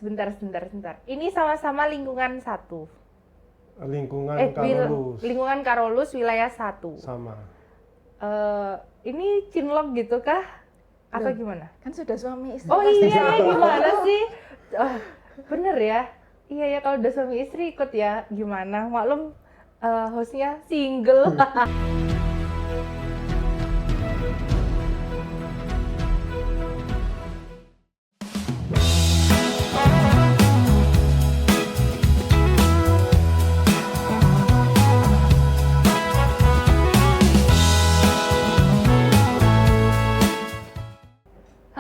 Sebentar. Ini sama-sama lingkungan satu. Karolus. Lingkungan Karolus wilayah 1. Sama. Ini cinlok gitu kah? Atau gimana? Kan sudah suami istri. Oh iya, gimana sih? Oh, bener ya? Iya ya, kalau udah suami istri ikut ya. Gimana? Maklum hostnya single.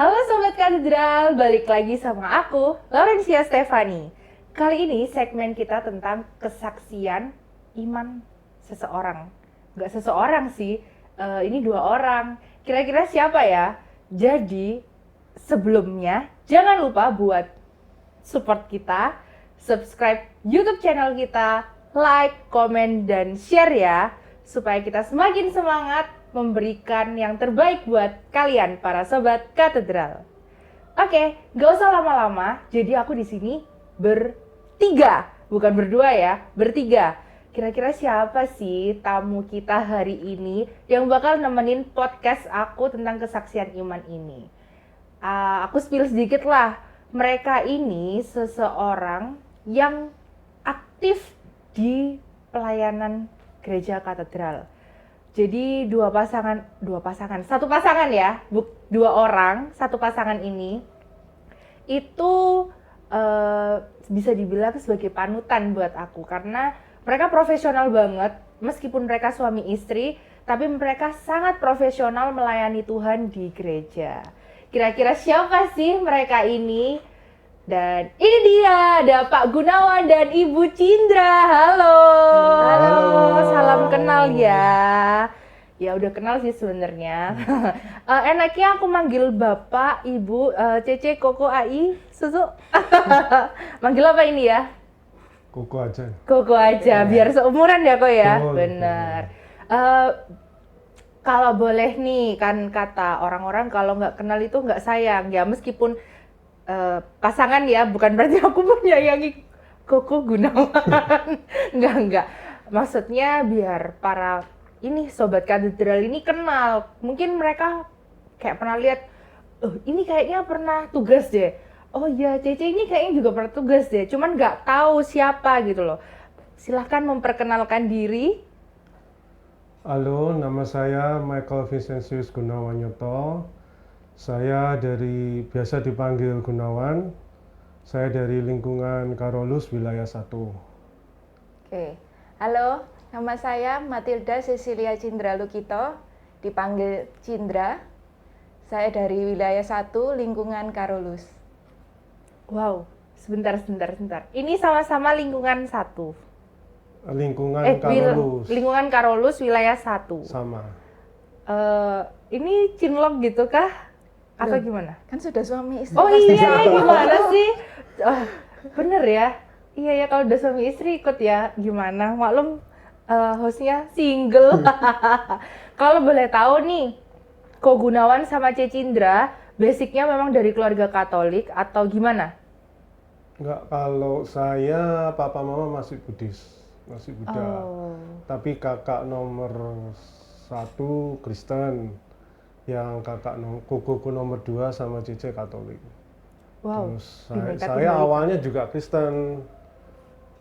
Halo Sobat Katedral, balik lagi sama aku, Laurencia Stefani. Kali ini segmen kita tentang kesaksian iman seseorang. Nggak seseorang sih, ini 2 orang. Kira-kira siapa ya? Jadi, sebelumnya jangan lupa buat support kita, subscribe YouTube channel kita, like, komen, dan share ya, supaya kita semakin semangat memberikan yang terbaik buat kalian para sobat katedral. Oke, gak usah lama-lama. Jadi aku di sini bertiga, bukan berdua ya, bertiga. Kira-kira siapa sih tamu kita hari ini yang bakal nemenin podcast aku tentang kesaksian iman ini? Aku spill sedikit lah. Mereka ini seseorang yang aktif di pelayanan gereja katedral. Jadi satu pasangan ya, 2 orang, satu pasangan ini itu bisa dibilang sebagai panutan buat aku karena mereka profesional banget, meskipun mereka suami istri, tapi mereka sangat profesional melayani Tuhan di gereja. Kira-kira siapa sih mereka ini? Dan ini dia, ada Pak Gunawan dan Ibu Cindra. Halo. Salam kenal ya. Ya udah kenal sih sebenarnya. Enaknya aku manggil Bapak, Ibu, Cece, Koko, Ai, Susu. Manggil apa ini ya? Koko aja. Koko aja, biar seumuran ya kok ya. Oh, bener. Kalau boleh nih, kan kata orang-orang kalau nggak kenal itu nggak sayang. Ya meskipun pasangan ya, bukan berarti aku menyayangi Koko Gunawan. Enggak. Maksudnya biar para ini sobat katedral ini kenal. Mungkin mereka kayak pernah lihat, ini kayaknya pernah tugas deh. Oh iya, Cece ini kayaknya juga pernah tugas deh. Cuman nggak tahu siapa gitu loh. Silahkan memperkenalkan diri. Halo, nama saya Michael Vincentius Gunawan Nyoto. Saya biasa dipanggil Gunawan. Saya dari lingkungan Karolus wilayah 1. Oke. Halo, nama saya Matilda Cecilia Cindra Lukito, dipanggil Cindra. Saya dari wilayah 1, lingkungan Karolus. Wow, sebentar. Ini sama-sama lingkungan 1. Karolus. Lingkungan Karolus wilayah 1. Sama. Ini cinlok gitu kah? Atau gimana? Kan sudah suami istri. Oh iya, gimana sih? Oh, bener ya? Iya ya, kalau udah suami istri ikut ya. Gimana? Maklum hostnya single. Kalau boleh tahu nih, Ko Gunawan sama Cecindra basicnya memang dari keluarga Katolik atau gimana? Enggak, kalau saya papa mama masih Buddhis, masih Buddha. Tapi kakak nomor 1 Kristen, yang kukuku nomor 2 sama Cece Katolik. Wow. Terus saya awalnya juga Kristen,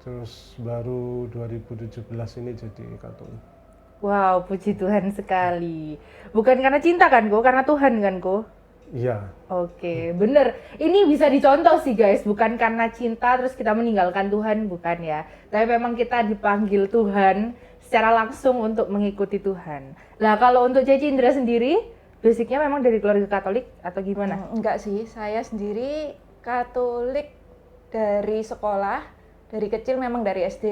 terus baru 2017 ini jadi Katolik. Wow, puji Tuhan sekali. Bukan karena cinta kan, Ko? Karena Tuhan kan, Ko? Iya. Oke, bener. Ini bisa dicontoh sih guys, bukan karena cinta terus kita meninggalkan Tuhan, bukan ya. Tapi memang kita dipanggil Tuhan secara langsung untuk mengikuti Tuhan. Nah, kalau untuk Cece Indra sendiri, basicnya memang dari keluarga Katolik atau gimana? Enggak sih, saya sendiri Katolik dari sekolah, dari kecil memang dari SD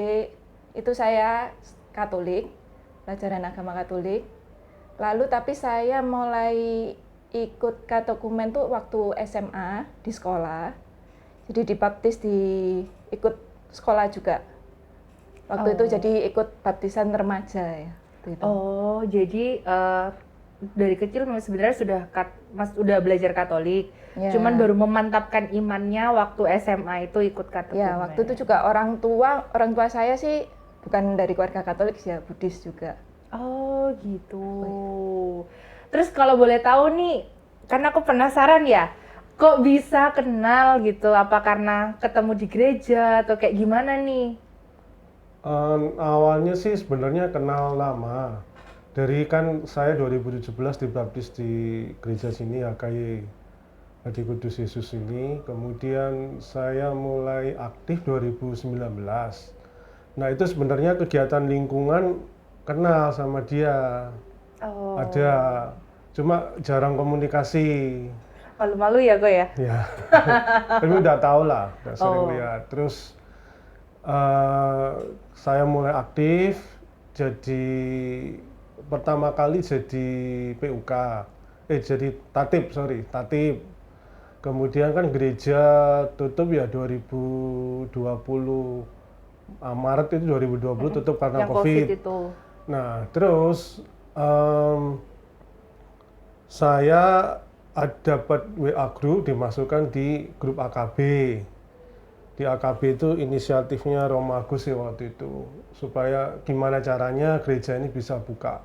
itu saya Katolik, pelajaran agama Katolik. Lalu tapi saya mulai ikut katekumen tuh waktu SMA di sekolah. Jadi dibaptis ikut sekolah juga. Waktu itu jadi ikut baptisan remaja ya. Oh, jadi dari kecil memang sebenarnya udah belajar Katolik. Ya. Cuman baru memantapkan imannya waktu SMA itu ikut katekumen. Ya, waktu itu juga orang tua saya sih bukan dari keluarga Katolik sih ya, Buddhis juga. Oh gitu. Terus kalau boleh tahu nih, karena aku penasaran ya, kok bisa kenal gitu? Apa karena ketemu di gereja atau kayak gimana nih? Awalnya sih sebenarnya kenal lama. Dari kan saya 2017 dibaptis di gereja sini HKY Hadi Kudus Yesus ini. Kemudian saya mulai aktif 2019. Nah itu sebenarnya kegiatan lingkungan kenal sama dia. Oh. Ada, cuma jarang komunikasi. Malu-malu ya kok ya? Ya, tapi udah tahu lah, udah sering Oh. lihat. Terus saya mulai aktif, jadi pertama kali jadi PUK, jadi tatib. Kemudian kan gereja tutup ya 2020, Maret itu 2020 tutup karena Yang COVID. itu. Nah, terus saya dapat WA group dimasukkan di grup AKB. Di AKB itu inisiatifnya Romo Agus sih waktu itu, supaya gimana caranya gereja ini bisa buka.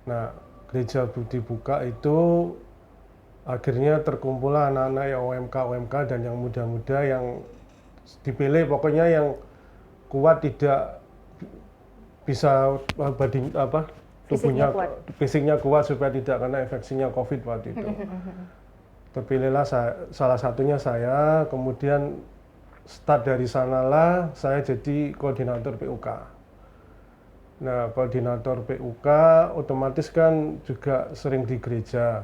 Nah, gereja dibuka itu akhirnya terkumpul anak-anak yang UMK dan yang muda-muda yang dipilih, pokoknya yang kuat, tidak bisa tubuhnya fisiknya kuat supaya tidak kena infeksinya COVID waktu itu. Terpilihlah salah satunya saya, kemudian start dari sanalah saya jadi koordinator PUK. Nah, koordinator PUK otomatis kan juga sering di gereja.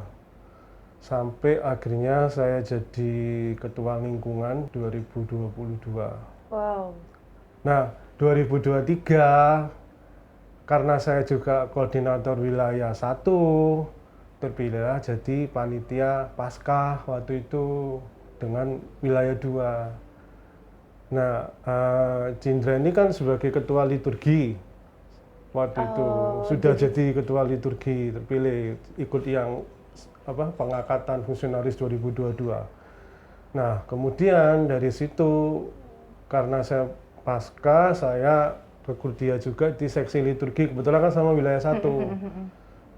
Sampai akhirnya saya jadi ketua lingkungan 2022. Wow. Nah, 2023 karena saya juga koordinator wilayah 1, terpilihlah jadi panitia Paskah waktu itu dengan wilayah 2. Nah, Cindra ini kan sebagai ketua liturgi waktu itu sudah jadi ketua liturgi, terpilih ikut yang pengangkatan fungsionaris 2022. Nah, kemudian dari situ karena saya Paskah, saya rekrut dia juga di seksi liturgi, kebetulan kan sama wilayah 1.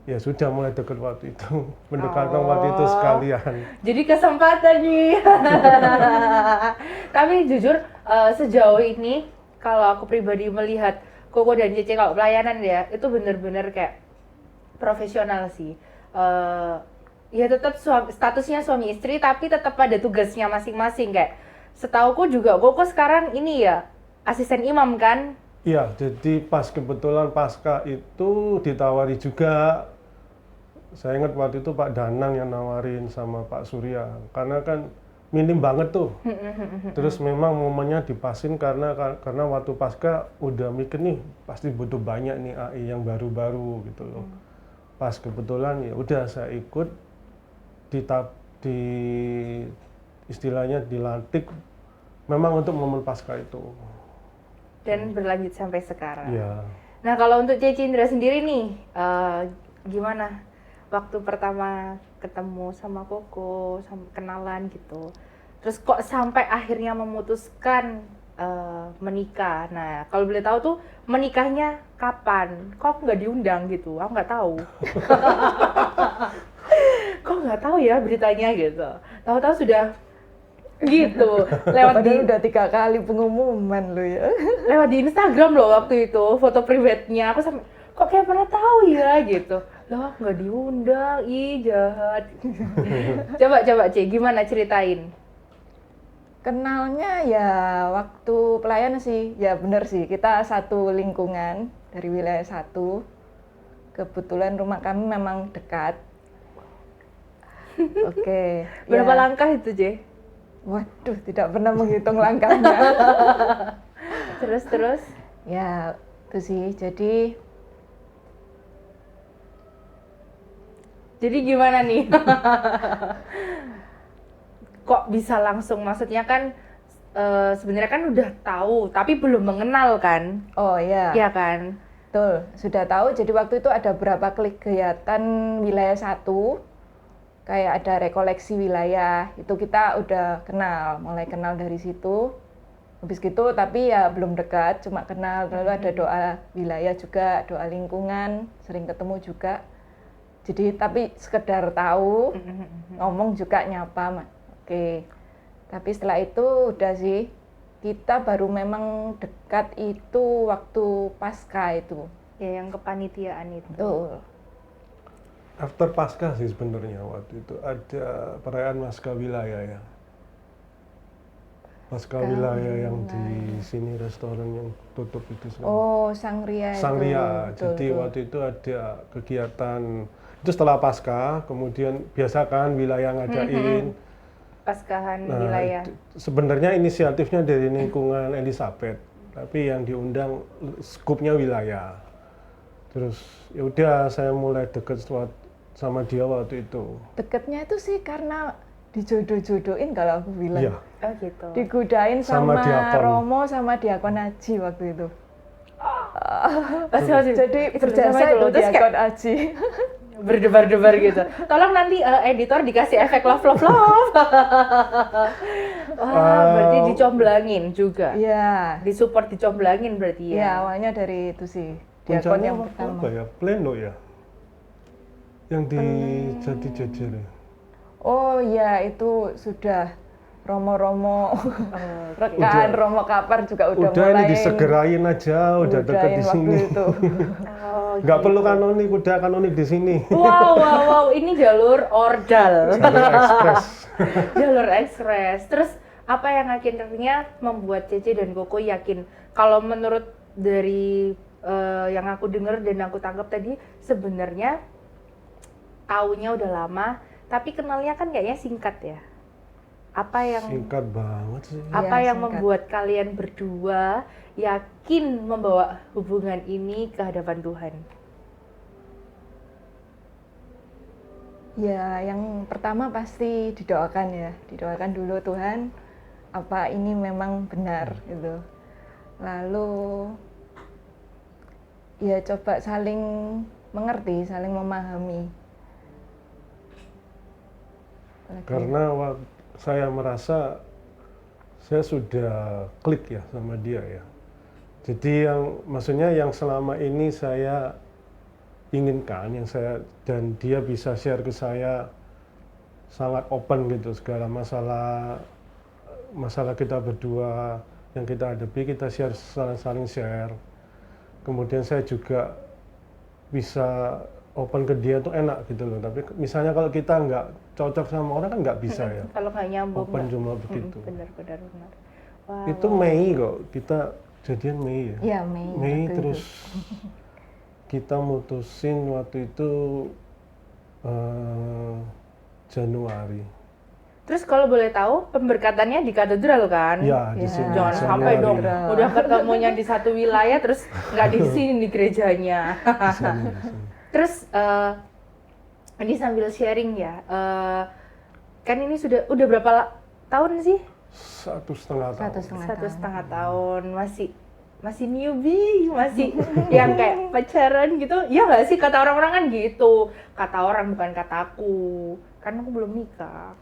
Ya sudah mulai dekat waktu itu, mendekatkan waktu itu sekalian. Jadi kesempatan nih. Tapi jujur sejauh ini kalau aku pribadi melihat Koko dan Cece kalau pelayanan ya, itu bener-bener kayak profesional sih. Ya tetap statusnya suami istri, tapi tetap ada tugasnya masing-masing. Kayak setauku juga Koko sekarang ini ya asisten imam kan? Iya, jadi kebetulan pasca itu ditawari juga. Saya ingat waktu itu Pak Danang yang nawarin sama Pak Surya, karena kan minim banget tuh. Terus memang momennya dipasin karena waktu pasca udah mikir nih pasti butuh banyak nih AI yang baru-baru gitu loh. Pas kebetulan ya udah saya ikut di istilahnya dilantik memang untuk momen pasca itu. Dan berlanjut sampai sekarang. Iya. Nah kalau untuk Cece Indra sendiri nih, gimana waktu pertama ketemu sama Koko, kenalan gitu, terus kok sampai akhirnya memutuskan menikah. Nah kalau boleh tahu tuh menikahnya kapan? Kok aku nggak diundang gitu? Aku nggak tahu. Kok nggak tahu ya beritanya gitu? Tahu-tahu sudah gitu lewat Padahal udah 3 kali pengumuman lo ya. Lewat di Instagram loh waktu itu foto private-nya, aku sampai kok kayak pernah tahu ya gitu. Loh nggak diundang, ih jahat. coba Ci, gimana ceritain? Kenalnya ya waktu pelayanan sih, ya bener sih, kita satu lingkungan dari wilayah 1. Kebetulan rumah kami memang dekat. Oke. Berapa ya. langkah itu, Ci? Waduh, tidak pernah menghitung langkahnya. Terus? Ya, itu sih. Jadi gimana nih? Kok bisa langsung, maksudnya kan sebenarnya kan udah tahu, tapi belum mengenal kan? oh ya. Iya kan? Betul, sudah tahu. Jadi waktu itu ada beberapa kegiatan wilayah 1, kayak ada rekoleksi wilayah. Itu kita udah kenal, mulai kenal dari situ. Habis gitu, tapi ya belum dekat, cuma kenal. Lalu ada doa wilayah juga, doa lingkungan, sering ketemu juga. Jadi tapi sekedar tahu, ngomong juga nyapa, oke. Tapi setelah itu udah sih. Kita baru memang dekat itu waktu pasca itu. Ya, yang kepanitiaan itu. Betul. After pasca sih sebenarnya waktu itu ada perayaan Pasca wilayah ya. Pasca wilayah yang di sini restoran yang tutup itu sekarang. Oh, Sangria itu. Sangria. Betul, Jadi betul. waktu itu ada kegiatan itu setelah pasca, kemudian biasa kan wilayah ngadain. Paskahan Nah, wilayah. sebenarnya inisiatifnya dari lingkungan Elizabeth, tapi yang diundang skupnya wilayah. Terus ya udah saya mulai deket sama dia waktu itu. Deketnya itu sih karena dijodoh-jodohin kalau aku bilang. Iya. Oh gitu. Digudain Sama sama, diakon. Romo sama diakon Aji waktu itu. Masih Jadi itu berjasa sama itu itu loh. Terus kayak diakon Aji. berdebar-debar gitu. Tolong nanti editor dikasih efek love. Wah, berarti dicomblangin juga. Iya. Disupport dicomblangin berarti Iya, ya. awalnya dari itu sih. Diakon Puncaknya yang waktu pertama. apa ya? Pleno ya? Yang di Jati Jajar ya? Oh iya, itu sudah Romo-romo rekan, Udah. Romo Kapar juga udah Udah mulai ini disegerain aja, udah deket ngudain di waktu sini. itu. Oh, Nggak gitu. perlu kanonik, udah kanonik di sini. Wow, ini jalur ordal. Jalur ekspres. Jalur ekspres. Terus apa yang akhirnya membuat Cece dan Koko yakin? Kalau menurut dari yang aku dengar dan aku tangkap tadi, sebenarnya taunya udah lama, tapi kenalnya kan kayaknya singkat ya. Apa yang Singkat banget sih. apa Iya, yang singkat. membuat kalian berdua yakin membawa hubungan ini ke hadapan Tuhan? Ya, yang pertama pasti didoakan ya. Didoakan dulu Tuhan, apa ini memang benar gitu. Lalu ya coba saling mengerti, saling memahami. Apalagi- Karena saya merasa saya sudah klik ya sama dia ya. Jadi maksudnya yang selama ini saya inginkan, yang saya dan dia bisa share ke saya sangat open gitu, segala masalah kita berdua yang kita hadapi kita share, saling share. Kemudian saya juga bisa open ke dia tuh enak gitu loh. Tapi misalnya kalau kita nggak cocok sama orang kan nggak bisa ya. Kalau nggak nyambung, Open nggak- cuma begitu. benar. Wah, Itu Mei kok, kita jadian Mei ya. Iya, Mei. Mei waktu terus itu. kita mutusin waktu itu Januari. Terus kalau boleh tahu pemberkatannya di katedral kan? Ya di Ya. sini. Jangan Januari. sampai dong Katedral. udah ketemunya di satu wilayah terus nggak di sini di gerejanya. Di sini, di sini. Terus ini sambil sharing ya, kan ini udah berapa tahun sih? 1,5 tahun. 1,5 tahun, masih newbie, masih yang kayak pacaran gitu. Ya nggak sih, kata orang-orang kan gitu. Kata orang bukan kataku, kan aku belum nikah.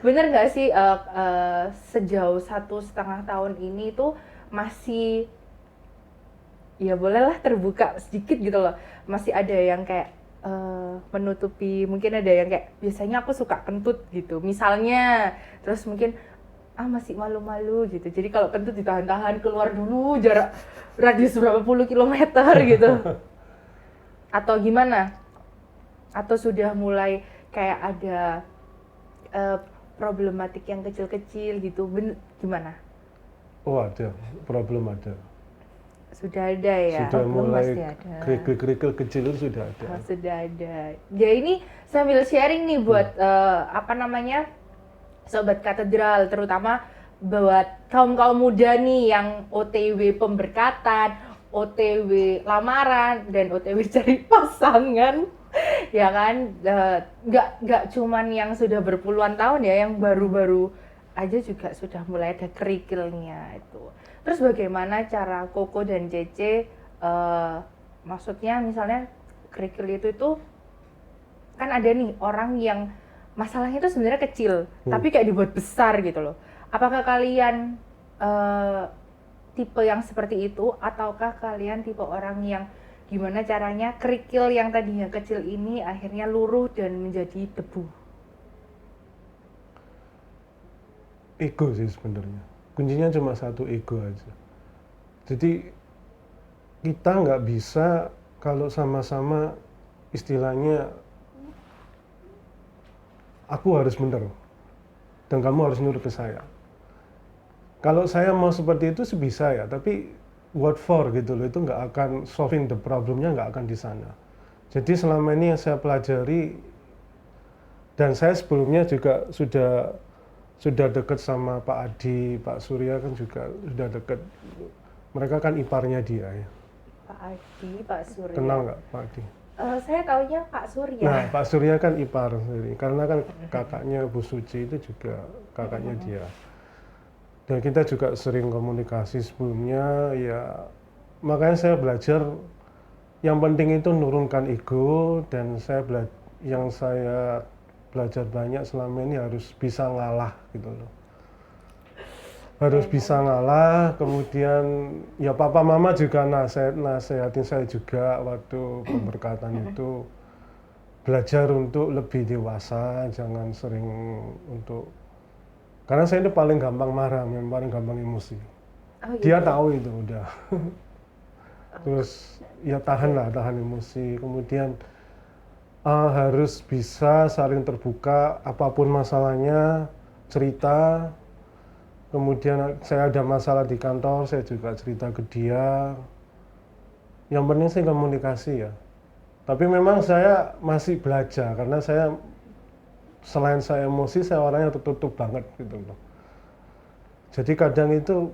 Bener nggak sih sejauh 1,5 tahun ini tuh masih, ya bolehlah terbuka sedikit gitu loh. Masih ada yang kayak menutupi, mungkin ada yang kayak biasanya aku suka kentut gitu misalnya, terus mungkin masih malu-malu gitu, jadi kalau kentut ditahan-tahan keluar dulu jarak radius berapa puluh kilometer gitu. Atau gimana? Atau sudah mulai kayak ada problematik yang kecil-kecil gitu, gimana? Oh ada, problem ada. Sudah ada ya? Sudah belum mulai pasti ada. kerikil-kerikil kecil itu sudah ada. Oh, sudah ada. Ya ini sambil sharing nih buat apa namanya, sobat katedral, terutama buat kaum muda nih yang OTW pemberkatan, OTW lamaran, dan OTW cari pasangan, ya kan? Nggak cuman yang sudah berpuluhan tahun ya, yang baru-baru aja juga sudah mulai ada kerikilnya itu. Terus bagaimana cara Koko dan Cece, maksudnya misalnya kerikil itu kan ada nih orang yang masalahnya itu sebenarnya kecil, tapi kayak dibuat besar gitu loh. Apakah kalian tipe yang seperti itu, ataukah kalian tipe orang yang gimana caranya kerikil yang tadinya kecil ini akhirnya luruh dan menjadi debu? Ego sih sebenarnya. Kuncinya cuma satu, ego aja. Jadi kita nggak bisa kalau sama-sama istilahnya aku harus benar dan kamu harus nurut ke saya. Kalau saya mau seperti itu sih bisa ya, tapi what for gitu loh, itu nggak akan solving the problemnya, nggak akan di sana. Jadi selama ini yang saya pelajari, dan saya sebelumnya juga sudah dekat sama Pak Adi, Pak Surya kan juga sudah dekat. Mereka kan iparnya dia ya. Pak Adi, Pak Surya. Kenal nggak Pak Adi? Saya taunya Pak Surya. Nah, Pak Surya kan ipar sendiri. Karena kan kakaknya Bu Suci itu juga kakaknya dia. Dan kita juga sering komunikasi sebelumnya, ya makanya saya belajar yang penting itu nurunkan ego, dan yang saya belajar banyak selama ini harus bisa ngalah gitu loh. Harus bisa ngalah, kemudian ya papa mama juga nasehatin saya juga waktu pemberkatan itu, belajar untuk lebih dewasa, jangan sering untuk, karena saya ini paling gampang marah, paling gampang emosi. Oh, gitu. Dia tahu itu udah. Terus ya tahan emosi, kemudian harus bisa saling terbuka, apapun masalahnya, cerita. Kemudian saya ada masalah di kantor, saya juga cerita ke dia. Yang penting sih komunikasi ya. Tapi memang saya masih belajar, karena selain saya emosi, saya orangnya tertutup banget gitu loh. Jadi kadang itu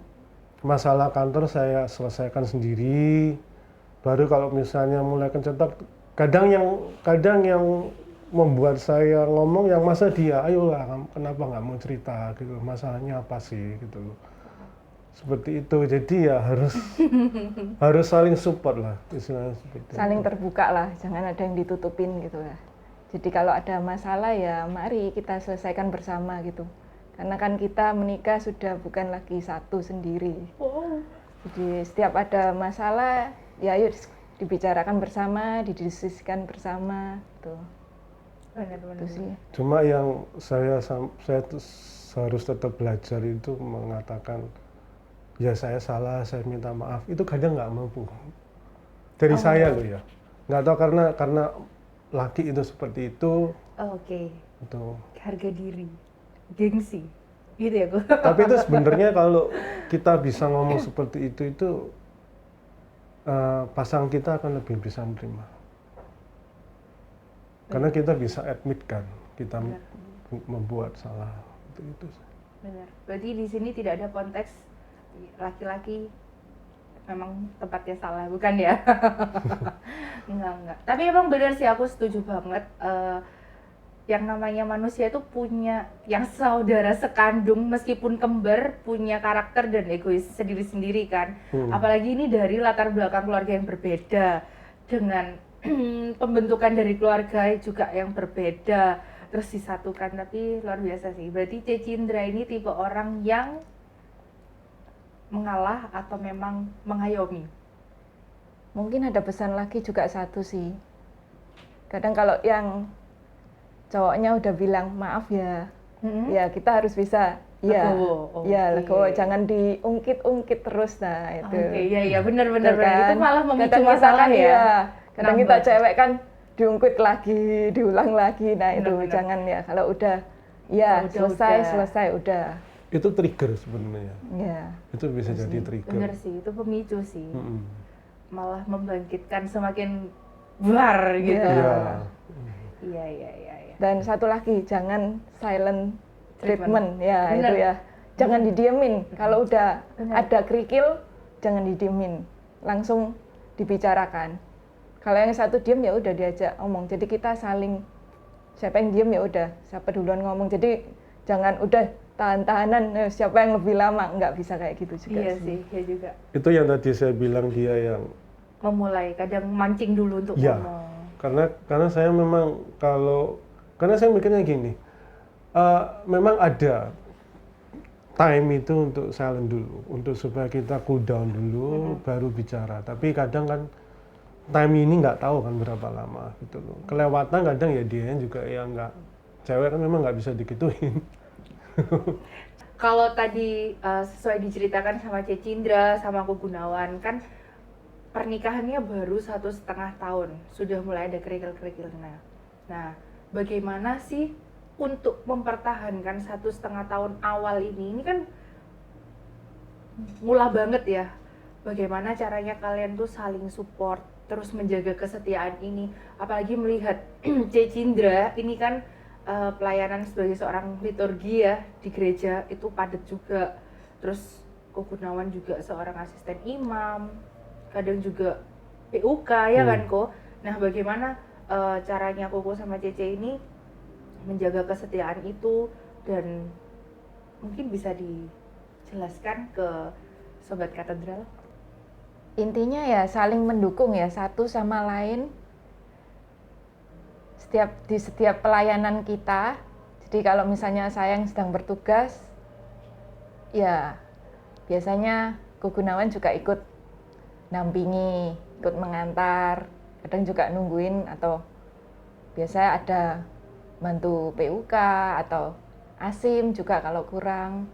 masalah kantor saya selesaikan sendiri, baru kalau misalnya mulai kencetok, kadang yang membuat saya ngomong yang masa dia, ayolah kenapa nggak mau cerita gitu, masalahnya apa sih gitu loh. Seperti itu, jadi ya harus saling support lah istilahnya seperti Saling itu. terbuka lah, jangan ada yang ditutupin gitu ya. Jadi kalau ada masalah ya mari kita selesaikan bersama gitu. Karena kan kita menikah sudah bukan lagi satu sendiri. Jadi setiap ada masalah ya ayo dibicarakan bersama, didiskusikan bersama gitu. Benar-benar. Itu sih. Cuma yang saya harus tetap belajar itu mengatakan, ya saya salah, saya minta maaf. Itu kadang nggak mampu. Dari saya loh ya. Nggak tahu karena laki itu seperti itu. Oke. Itu. Harga diri, gengsi, gitu ya Ko? Tapi itu sebenarnya kalau kita bisa ngomong seperti itu pasangan kita akan lebih bisa menerima. Karena kita bisa admit kan, kita membuat salah. Itu. Benar. Berarti di sini tidak ada konteks laki-laki memang tempatnya salah, bukan ya? Enggak. Tapi emang benar sih, aku setuju banget. Yang namanya manusia itu punya, yang saudara sekandung meskipun kembar, punya karakter dan egois sendiri-sendiri kan. Apalagi ini dari latar belakang keluarga yang berbeda, dengan pembentukan dari keluarga juga yang berbeda, terus disatukan. Tapi luar biasa sih. Berarti Cece Indra ini tipe orang yang mengalah atau memang mengayomi? Mungkin ada pesan lagi juga satu sih. Kadang kalau yang cowoknya udah bilang maaf ya, ya kita harus bisa Legowo. ya legowo, jangan diungkit-ungkit terus. Nah itu. Iya benar. Kan? Itu malah memicu Kadang kita masalah kan, ya. Kadang kita cewek kan diungkit lagi, diulang lagi. Nah itu Benar. jangan ya. Kalau udah ya selesai udah. Itu trigger sebenarnya. Ya. Itu bisa jadi trigger. Benar sih, itu pemicu sih. Malah membangkitkan semakin buar gitu. Iya. Dan satu lagi, jangan silent treatment. Ya, Bener. itu ya. Jangan didiemin. Kalau udah Bener. ada kerikil, jangan didiemin. Langsung dibicarakan. Kalau yang satu diem ya udah diajak ngomong. Jadi kita saling, siapa yang diem ya udah, siapa duluan ngomong. Jadi jangan udah tahan-tahanan siapa yang lebih lama, nggak bisa kayak gitu juga Iya sih. sih, ya juga. Itu yang tadi saya bilang dia yang Memulai, kadang mancing dulu untuk ya, ngomong. karena saya memang karena saya mikirnya gini, memang ada time itu untuk silent dulu, untuk supaya kita cool down dulu, baru bicara. Tapi kadang kan time ini nggak tahu kan berapa lama gitu loh. Kelewatan kadang ya dia juga yang nggak, cewek kan memang nggak bisa dikituin. Kalau tadi sesuai diceritakan sama Cece Indra, sama Ko Gunawan, kan pernikahannya baru 1,5 tahun, sudah mulai ada kerikil-kerikilnya. Nah, bagaimana sih untuk mempertahankan 1,5 tahun awal ini? Ini kan mula banget ya. Bagaimana caranya kalian tuh saling support, terus menjaga kesetiaan ini? Apalagi melihat Cece Indra, ini kan pelayanan sebagai seorang liturgi ya di gereja itu padat juga. Terus Ko Gunawan juga seorang asisten imam, kadang juga PUK ya kan Ko. Nah bagaimana caranya Koko sama Cece ini menjaga kesetiaan itu, dan mungkin bisa dijelaskan ke Sobat Katedral? Intinya ya saling mendukung ya satu sama lain di setiap pelayanan kita. Jadi kalau misalnya saya yang sedang bertugas, ya biasanya Ko Gunawan juga ikut nampingi, ikut mengantar, kadang juga nungguin, atau biasanya ada bantu PUK atau ASIM juga kalau kurang.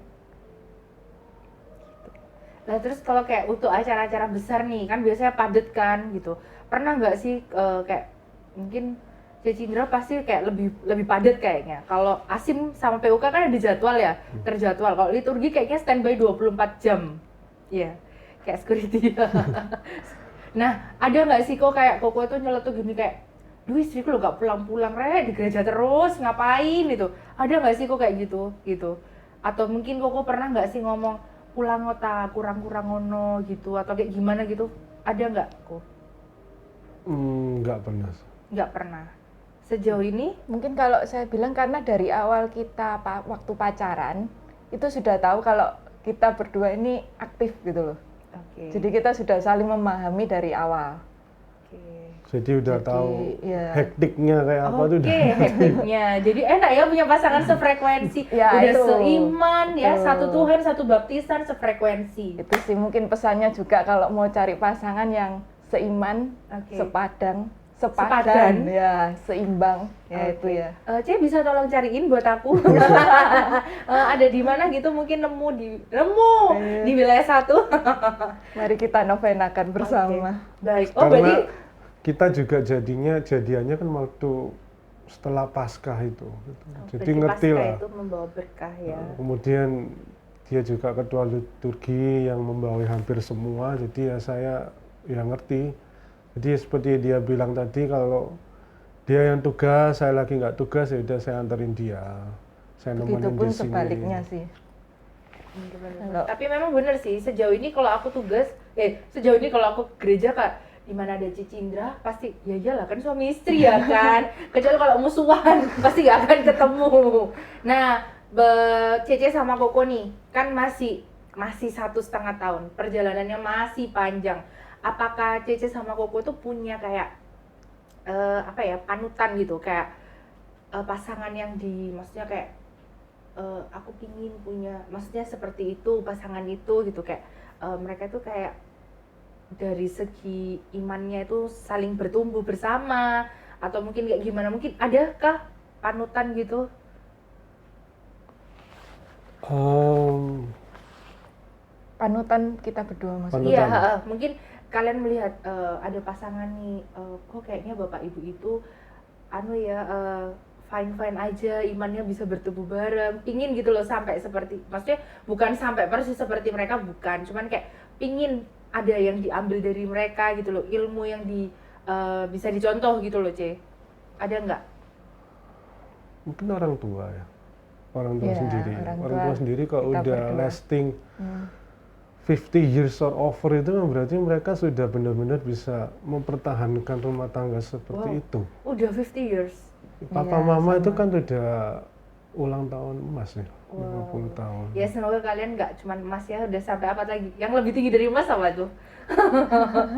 Nah terus kalau kayak untuk acara-acara besar nih, kan biasanya padet kan gitu. Pernah nggak sih kayak mungkin Cece Indra pasti kayak lebih padet kayaknya. Kalau ASIM sama PUK kan ada jadwal ya, terjadwal. Kalau liturgi kayaknya standby 24 jam. Iya, kayak security. Nah, ada nggak sih kok kayak Koko itu nyeletuk gini kayak, duh istriku lo gak pulang-pulang di gereja terus, ngapain gitu. Ada nggak sih kok kayak gitu? Atau mungkin Koko pernah nggak sih ngomong, pulang ngota kurang-kurang ngono gitu, atau kayak gimana gitu? Ada nggak kok? Nggak pernah. Nggak pernah. Sejauh ini? Mungkin kalau saya bilang karena dari awal kita waktu pacaran, itu sudah tahu kalau kita berdua ini aktif gitu loh. Oke. Jadi kita sudah saling memahami dari awal. Jadi udah tahu hektiknya kayak apa tuh. Oke, hektiknya. Jadi enak ya punya pasangan sefrekuensi. Ya, udah itu. seiman ya, satu Tuhan, satu baptisan, sefrekuensi. Itu sih mungkin pesannya juga kalau mau cari pasangan yang seiman, sepadan, ya seimbang, ya itu ya. Cie bisa tolong cariin buat aku. Ada di mana gitu, mungkin nemu di wilayah 1. Mari kita novenakan bersama. Baik. Karena Berarti kita juga jadiannya kan waktu setelah Paskah itu. Jadi ngerti Paskah lah. itu membawa berkah ya. Kemudian dia juga ketua liturgi yang membawahi hampir semua. Jadi ya saya ya ngerti. Jadi seperti dia bilang tadi, kalau dia yang tugas, saya lagi nggak tugas, ya udah saya anterin dia. Saya nemenin Begitupun di sini. sebaliknya sih. Tapi memang benar sih, sejauh ini kalau aku aku gereja Kak, di mana ada Cece Indra, pasti ya iyalah kan suami istri ya kan. Kecuali kalau musuhan pasti nggak akan ketemu. Nah, Cece sama Koko nih kan masih 1,5 tahun, perjalanannya masih panjang. Apakah Cece sama Koko tuh punya kayak panutan gitu, kayak pasangan yang maksudnya kayak aku pingin punya, maksudnya seperti itu pasangan itu gitu, kayak mereka tuh kayak dari segi imannya itu saling bertumbuh bersama, atau mungkin kayak gimana, mungkin adakah panutan gitu? Panutan kita berdua maksudnya. Iya, mungkin kalian melihat ada pasangan nih, kok kayaknya bapak ibu itu fine aja, imannya bisa bertumbuh bareng, pingin gitu loh sampai seperti, maksudnya bukan sampai persis seperti mereka, bukan, cuman kayak pingin ada yang diambil dari mereka gitu loh, ilmu yang bisa dicontoh gitu loh, C. Ada nggak? Mungkin orang tua ya, orang tua Ya, sendiri. orang Orang tua sendiri kalau kita udah berdua. lasting 50 years or over itu berarti mereka sudah benar-benar bisa mempertahankan rumah tangga seperti itu. Udah 50 years. Papa Iya, mama sama. itu kan ulang tahun emas ya, Wow. 50 tahun. Ya semoga kalian nggak cuma emas ya, udah sampai apa lagi? Yang lebih tinggi dari emas apa tuh?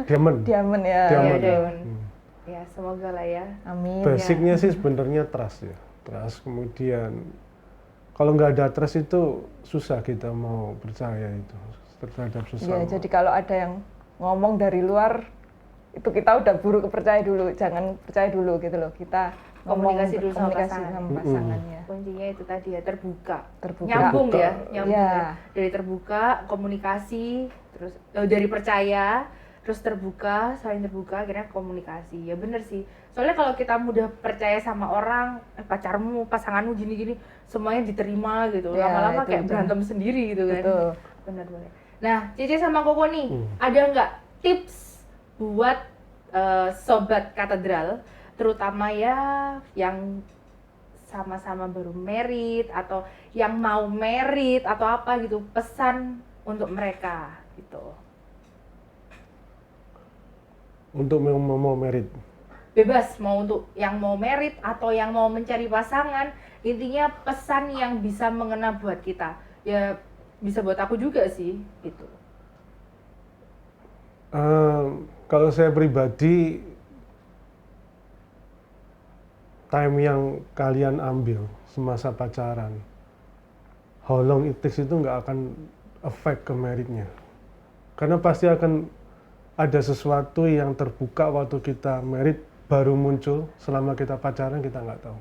Diamond. Diamond ya. Diamond. Ya, diamond. Hmm. Ya semoga lah ya. Amin. Basicnya sih sebenarnya trust ya, trust. Kemudian kalau nggak ada trust itu susah kita mau percaya itu terhadap Ya, sesama. jadi kalau ada yang ngomong dari luar itu kita udah buru percaya dulu, jangan percaya dulu gitu loh. Kita Komunikasi dulu sama komunikasi pasangan. sama pasangannya. Kuncinya itu tadi ya, terbuka. Terbuka. Nyambung Terbuka. ya, nyambung Ya. ya. Dari terbuka, komunikasi, terus dari percaya, terus terbuka, saling terbuka, akhirnya komunikasi. Ya bener sih. Soalnya kalau kita mudah percaya sama orang, pacarmu, pasanganmu gini-gini, semuanya diterima gitu. Ya, Lama-lama itu kayak betul. berantem sendiri gitu kan. Betul. Bener-bener. Nah, Cici sama Koko nih, Hmm. ada nggak tips buat sobat katedral, terutama ya yang sama-sama baru married atau yang mau married atau apa gitu, pesan untuk mereka gitu. Untuk mau merit. Bebas mau untuk yang mau married atau yang mau mencari pasangan, intinya pesan yang bisa mengena buat kita. Ya bisa buat aku juga sih gitu. Kalau saya pribadi, time yang kalian ambil semasa pacaran, how long it takes itu nggak akan affect ke meritnya. Karena pasti akan ada sesuatu yang terbuka waktu kita merit baru muncul, selama kita pacaran kita nggak tahu.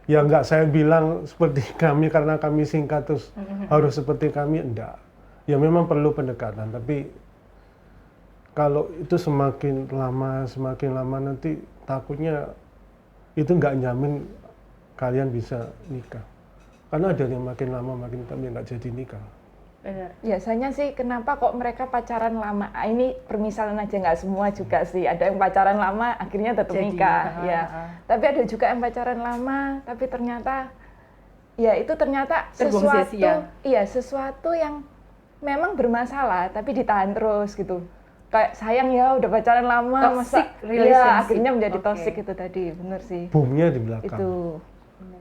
Ya nggak saya bilang seperti kami karena kami singkat terus harus seperti kami, enggak. Ya memang perlu pendekatan, tapi kalau itu semakin lama nanti takutnya itu nggak nyamin kalian bisa nikah. Karena ada yang makin lama makin tapi nggak jadi nikah. Benar. Biasanya sih kenapa kok mereka pacaran lama? Ini permisalan aja, nggak semua juga sih. Ada yang pacaran lama akhirnya tetap Jadi, nikah, ya. ha. Tapi ada juga yang pacaran lama tapi ternyata ya itu ternyata Terbuang sesuatu, sia-sia. iya sesuatu yang memang bermasalah tapi ditahan terus gitu. Kayak sayang ya udah pacaran lama Toxic masa relationship. ya akhirnya menjadi Oke. toxic itu tadi, bener sih. Boomnya di belakang. Itu.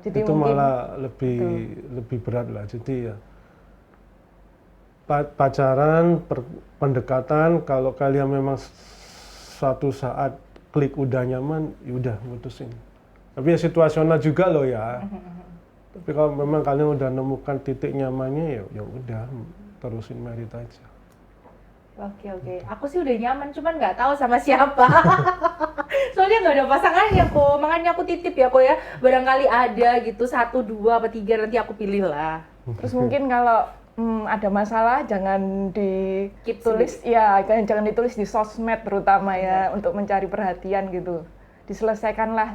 Jadi Itu mungkin malah lebih berat lah. Jadi ya pacaran, pendekatan, kalau kalian memang suatu saat klik udah nyaman, ya udah mutusin. Tapi ya situasional juga loh ya. Tapi kalau memang kalian udah nemukan titik nyamannya, ya udah terusin merit aja. Oke. Aku sih udah nyaman, cuman nggak tahu sama siapa. Soalnya nggak ada pasangannya kok, makanya aku titip ya kok ya. Barangkali ada gitu 1, 2, apa 3 nanti aku pilih lah. terus mungkin kalau ada masalah jangan Keep ditulis ya jangan ditulis di sosmed terutama ya untuk mencari perhatian gitu. Diselesaikanlah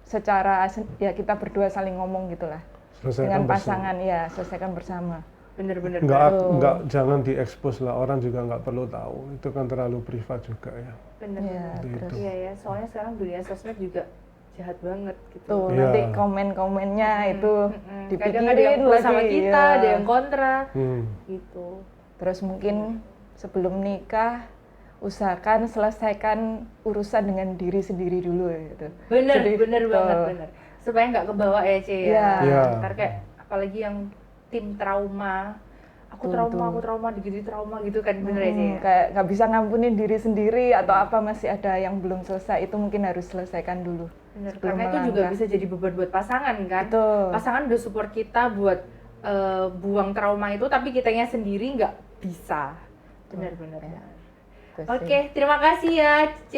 secara ya kita berdua saling ngomong gitulah. Selesaikan Dengan bersama. pasangan ya, selesaikan bersama. Bener-bener. Nggak jangan diekspos lah, orang juga nggak perlu tahu. Itu kan terlalu privat juga ya. Bener. Iya, terus. Iya ya, soalnya sekarang dunia sosmed juga jahat banget gitu. Tuh Iya. nanti komen-komennya itu Kadang ada yang dipikirin pro lagi sama kita, ya. ada yang kontra Hmm. gitu. Terus mungkin sebelum nikah usahakan selesaikan urusan dengan diri sendiri dulu gitu. Bener Jadi, banget tuh. bener. Supaya nggak kebawa ya Ce ya. Iya. Iya. Ntar kayak apalagi yang tim trauma. Aku trauma gitu kan bener ya Ce ya. Kayak nggak bisa ngampunin diri sendiri atau apa masih ada yang belum selesai, itu mungkin harus selesaikan dulu. Bener, sebelum karena itu juga melangkah. bisa jadi beban buat pasangan kan. Betul. Pasangan udah support kita buat buang trauma itu, tapi kitanya sendiri nggak bisa. Bener. Ya. Terus Oke, terima kasih ya C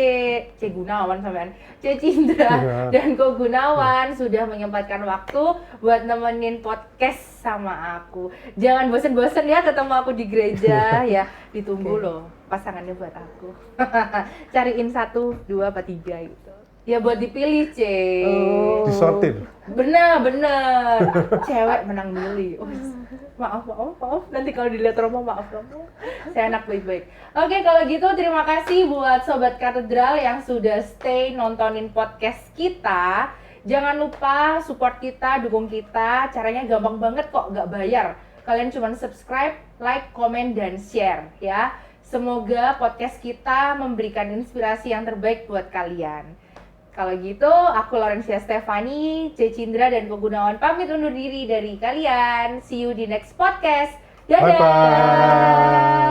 Gunawan sampean, C Cindra Iya. dan Ko Gunawan sudah menyempatkan waktu buat nemenin podcast sama aku. Jangan bosen-bosen ya ketemu aku di gereja ya, ditunggu Oke. loh pasangannya buat aku. Cariin 1, 2, apa 3 gitu. Ya buat dipilih, C. Oh. Disortir. Bener. Cewek menang milih. Oh, maaf. Nanti kalau dilihat Romo, maaf Romo. Saya anak baik-baik. Oke, kalau gitu terima kasih buat Sobat Katedral yang sudah stay nontonin podcast kita. Jangan lupa support kita, dukung kita. Caranya gampang banget kok, nggak bayar. Kalian cuma subscribe, like, komen, dan share ya. Semoga podcast kita memberikan inspirasi yang terbaik buat kalian. Kalau gitu, aku Laurencia Stefani, C. Cindra, dan Pegunawan pamit undur diri dari kalian. See you di next podcast. Dadah! Bye-bye.